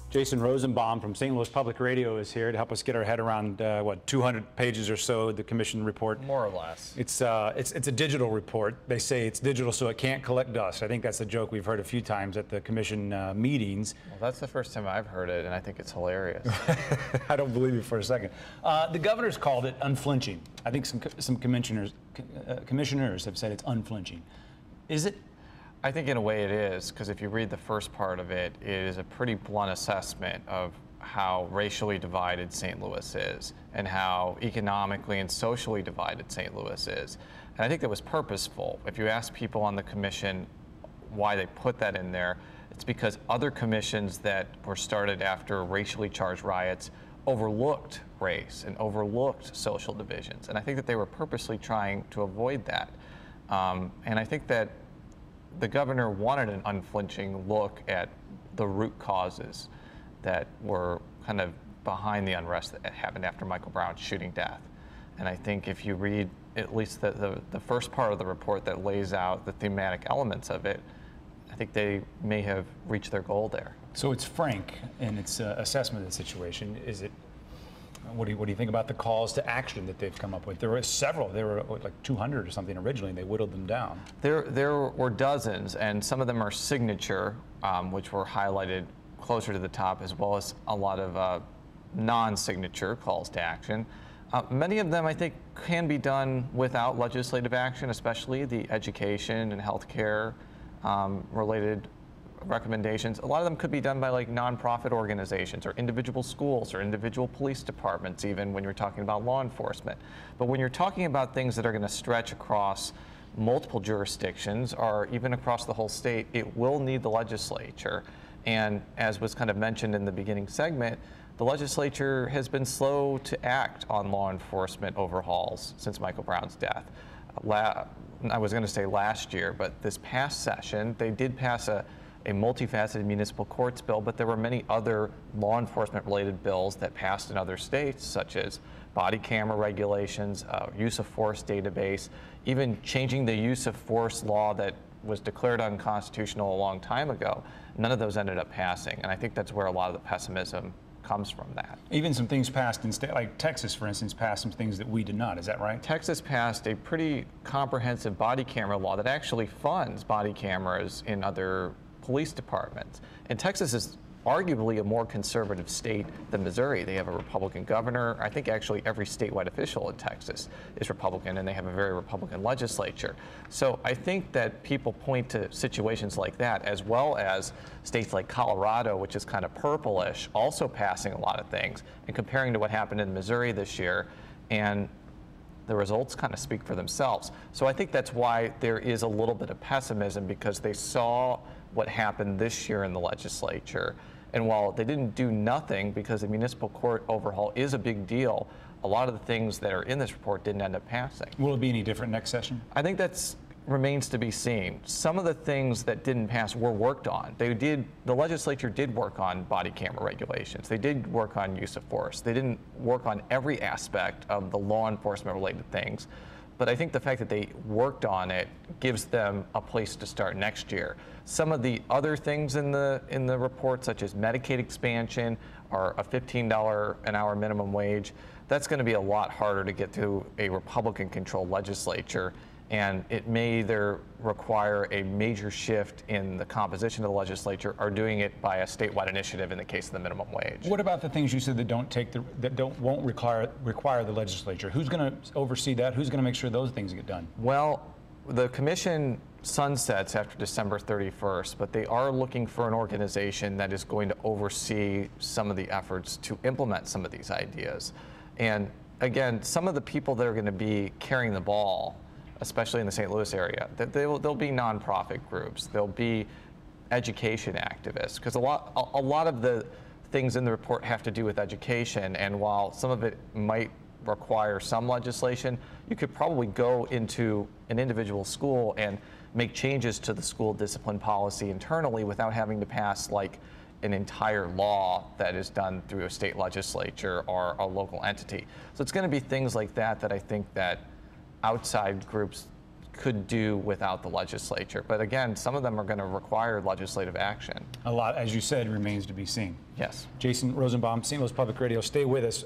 Jason Rosenbaum from St. Louis Public Radio is here to help us get our head around, 200 pages or so, the commission report. More or less. It's a digital report. They say it's digital so it can't collect dust. I think that's a joke we've heard a few times at the commission meetings. Well, that's the first time I've heard it, and I think it's hilarious. I don't believe you for a second. The governor's called it unflinching. I think some commissioners have said it's unflinching. Is it? I think in a way it is, because if you read the first part of it, it is a pretty blunt assessment of how racially divided St. Louis is and how economically and socially divided St. Louis is. And I think that was purposeful. If you ask people on the commission why they put that in there, it's because other commissions that were started after racially charged riots overlooked race and overlooked social divisions. And I think that they were purposely trying to avoid that. And I think that the governor wanted an unflinching look at the root causes that were kind of behind the unrest that happened after Michael Brown's shooting death. And I think if you read at least the first part of the report that lays out the thematic elements of it, I think they may have reached their goal there. So it's frank in its assessment of the situation. Is it? What do you think about the calls to action that they've come up with? There were several. There were like 200 or something originally, and they whittled them down. There were dozens, and some of them are signature, which were highlighted closer to the top, as well as a lot of non-signature calls to action. Many of them, I think, can be done without legislative action, especially the education and healthcare related recommendations. A lot of them could be done by like nonprofit organizations or individual schools or individual police departments, even when you're talking about law enforcement. But when you're talking about things that are going to stretch across multiple jurisdictions or even across the whole state, it will need the legislature. And as was kind of mentioned in the beginning segment, the legislature has been slow to act on law enforcement overhauls since Michael Brown's death. I was going to say last year, but this past session, they did pass a multifaceted municipal courts bill, but there were many other law enforcement related bills that passed in other states, such as body camera regulations, use of force database, even changing the use of force law that was declared unconstitutional a long time ago. None of those ended up passing, and I think that's where a lot of the pessimism comes from that. Even some things passed in state, like Texas, for instance, passed some things that we did not. Is that right? Texas passed a pretty comprehensive body camera law that actually funds body cameras in other police departments. And Texas is arguably a more conservative state than Missouri. They have a Republican governor. I think actually every statewide official in Texas is Republican, and they have a very Republican legislature. So I think that people point to situations like that, as well as states like Colorado, which is kind of purplish, also passing a lot of things, and comparing to what happened in Missouri this year, and the results kind of speak for themselves. So I think that's why there is a little bit of pessimism, because they saw what happened this year in the legislature. And while they didn't do nothing, because the municipal court overhaul is a big deal, a lot of the things that are in this report didn't end up passing. Will it be any different next session? I think that remains to be seen. Some of the things that didn't pass were worked on. The legislature did work on body camera regulations. They did work on use of force. They didn't work on every aspect of the law enforcement related things. But I think the fact that they worked on it gives them a place to start next year. Some of the other things in the report, such as Medicaid expansion or a $15 an hour minimum wage, that's going to be a lot harder to get through a Republican-controlled legislature. And it may either require a major shift in the composition of the legislature or doing it by a statewide initiative in the case of the minimum wage. What about the things you said that won't require the legislature? Who's going to oversee that? Who's going to make sure those things get done? Well, the commission sunsets after December 31st, but they are looking for an organization that is going to oversee some of the efforts to implement some of these ideas. And again, some of the people that are going to be carrying the ball, especially in the St. Louis area, there'll be nonprofit groups, there'll be education activists, because a lot of the things in the report have to do with education, and while some of it might require some legislation, you could probably go into an individual school and make changes to the school discipline policy internally without having to pass like an entire law that is done through a state legislature or a local entity. So it's going to be things like that that I think that outside groups could do without the legislature. But again, some of them are going to require legislative action. A lot, as you said, remains to be seen. Yes. Jason Rosenbaum, St. Louis Public Radio. Stay with us.